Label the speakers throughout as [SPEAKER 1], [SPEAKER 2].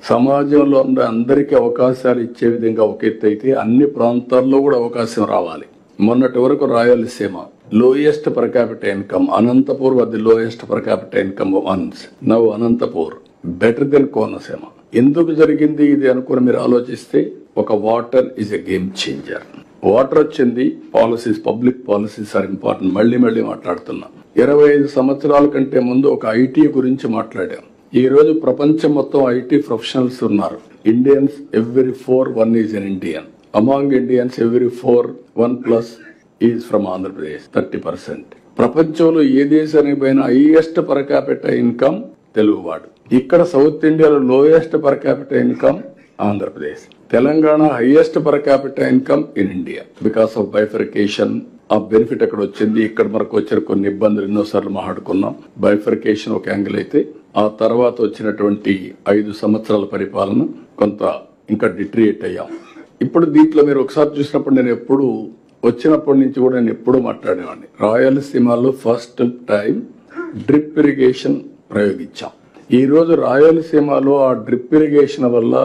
[SPEAKER 1] సమాజంలో ఉన్న అందరికీ అవకాశాలు ఇచ్చే విధంగా ఒక ఎత్తు అయితే అన్ని ప్రాంతాల్లో కూడా అవకాశం రావాలి. మొన్నటి వరకు Rayalaseema lowest per capital income, Anantapur వద్ద lowest per capital income ones. Now Anantapur better than Konaseema. ఎందుకు జరిగింది ఇది అనుకుని మీరు ఆలోచిస్తే, ఒక water is a game changer. Water వచ్చింది, policies, public policies are important. మళ్ళీ మాట్లాడుతున్నాం. 25 సంవత్సరాల కంటే ముందు ఒక ఐటీ గురించి మాట్లాడాం. ఈ రోజు ప్రపంచం మొత్తం ఐటీ ప్రొఫెషనల్స్ ఉన్నారు. Indians every 4 1 is an Indian. Among Indians every 4 1+ is from Andhra Pradesh, 30%. ప్రపంచంలో ఏ దేశానికి పోయినా హైయెస్ట్ పర్ క్యాపిటల్ ఇన్కమ్ తెలుగువాడు. ఇక్కడ సౌత్ ఇండియాలో lowest per capital income Andhra Pradesh. Telangana highest per capital income in India. Because of bifurcation ఆ బెనిఫిట్ అక్కడ వచ్చింది. ఇక్కడ మనకు వచ్చిన కొన్ని ఇబ్బందులు ఎన్నోసార్లు మాట్లాడుకున్నాం. బైఫర్కేషన్ ఒక యాంగిల్ అయితే, ఆ తర్వాత వచ్చినటువంటి 5 సంవత్సరాల పరిపాలన కొంత ఇంకా డిట్రియేట్ అయ్యాం. ఇప్పుడు దీంట్లో మీరు ఒకసారి చూసినప్పుడు, నేను ఎప్పుడు వచ్చినప్పటి నుంచి కూడా నేను ఎప్పుడూ మాట్లాడేవాడిని, రాయలసీమలో ఫస్ట్ టైం డ్రిప్ ఇరిగేషన్ ప్రయోగించాం. ఈ రోజు రాయలసీమలో ఆ డ్రిప్ ఇరిగేషన్ వల్ల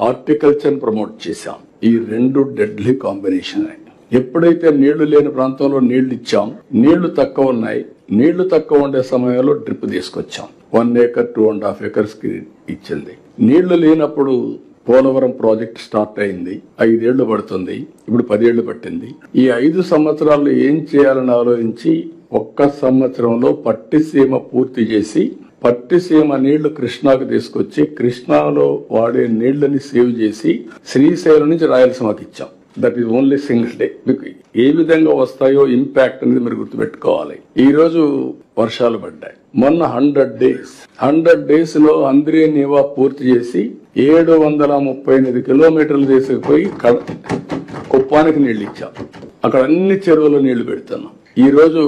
[SPEAKER 1] హార్టికల్చర్ ప్రమోట్ చేశాం. ఈ 2 డెడ్లీ కాంబినేషన్. ఎప్పుడైతే నీళ్లు లేని ప్రాంతంలో నీళ్లు ఇచ్చాం, నీళ్లు తక్కువ ఉన్నాయి, నీళ్లు తక్కువ ఉండే సమయంలో డ్రిప్ తీసుకొచ్చాం. 1 acre 2.5 acres కి ఇచ్చింది. నీళ్లు లేనప్పుడు పోలవరం ప్రాజెక్ట్ స్టార్ట్ అయింది. 5 ఏళ్లు పడుతుంది, ఇప్పుడు 10 ఏళ్లు పట్టింది. ఈ 5 సంవత్సరాలు ఏం చేయాలని ఆలోచించి ఒక్క సంవత్సరంలో పట్టిసీమ పూర్తి చేసి, పట్టిసీమ నీళ్లు కృష్ణాకు తీసుకొచ్చి, కృష్ణాలో వాడే నీళ్లని సేవ్ చేసి శ్రీశైలం నుంచి రాయలసీమకి ఇచ్చాం. That is only single day. మీకు ఏ విధంగా వస్తాయో ఇంపాక్ట్ అనేది మీరు గుర్తుపెట్టుకోవాలి. ఈ రోజు వర్షాలు పడ్డాయి. మొన్న 100 డేస్ లో అంద్రే నీవా పూర్తి చేసి 738 కిలోమీటర్లు తీసుకుపోయి కుప్పానికి నీళ్లు ఇచ్చాం. అక్కడ అన్ని చెరువులు నీళ్లు పెడుతున్నాం. ఈ రోజు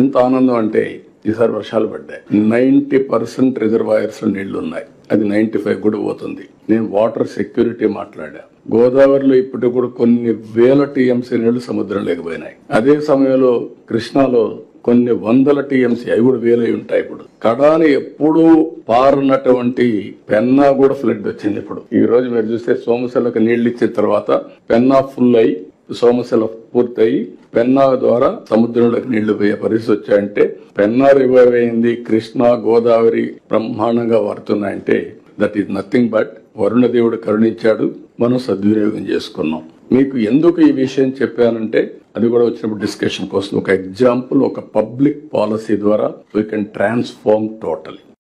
[SPEAKER 1] ఎంత ఆనందం అంటే, ఈసారి వర్షాలు పడ్డాయి. 90% రిజర్వాయర్స్ లో నీళ్లు ఉన్నాయి. అది 95 కూడా పోతుంది. నేను వాటర్ సెక్యూరిటీ మాట్లాడా. గోదావరిలో ఇప్పటి కూడా కొన్ని వేల టీఎంసీ నీళ్లు సముద్రం లేకపోయినాయి. అదే సమయంలో కృష్ణాలో కొన్ని వందల టీఎంసీ, అవి కూడా వేలై ఉంటాయి. ఇప్పుడు కడాని ఎప్పుడూ పారనటువంటి పెన్నా కూడా ఫ్లడ్ వచ్చింది. ఇప్పుడు ఈ రోజు మీరు చూస్తే సోమశిలకు నీళ్లు ఇచ్చిన తర్వాత పెన్నా ఫుల్ అయి, సోమశిల పూర్తయి పెన్నా ద్వారా సముద్రంలోకి నీళ్లు పోయే పరిస్థితి వచ్చాయంటే, పెన్నా రివైవ్ అయింది, కృష్ణ గోదావరి బ్రహ్మాండంగా వాడుతున్నాయంటే that is nothing but Varuna దేవుడు కరుణించాడు, మనం సద్వినియోగం చేసుకున్నాం. మీకు ఎందుకు ఈ విషయం చెప్పానంటే, అది కూడా వచ్చినప్పుడు డిస్కషన్ కోసం ఒక ఎగ్జాంపుల్, ఒక పబ్లిక్ పాలసీ ద్వారా వీ కెన్ ట్రాన్స్ఫార్మ్ టోటలీ.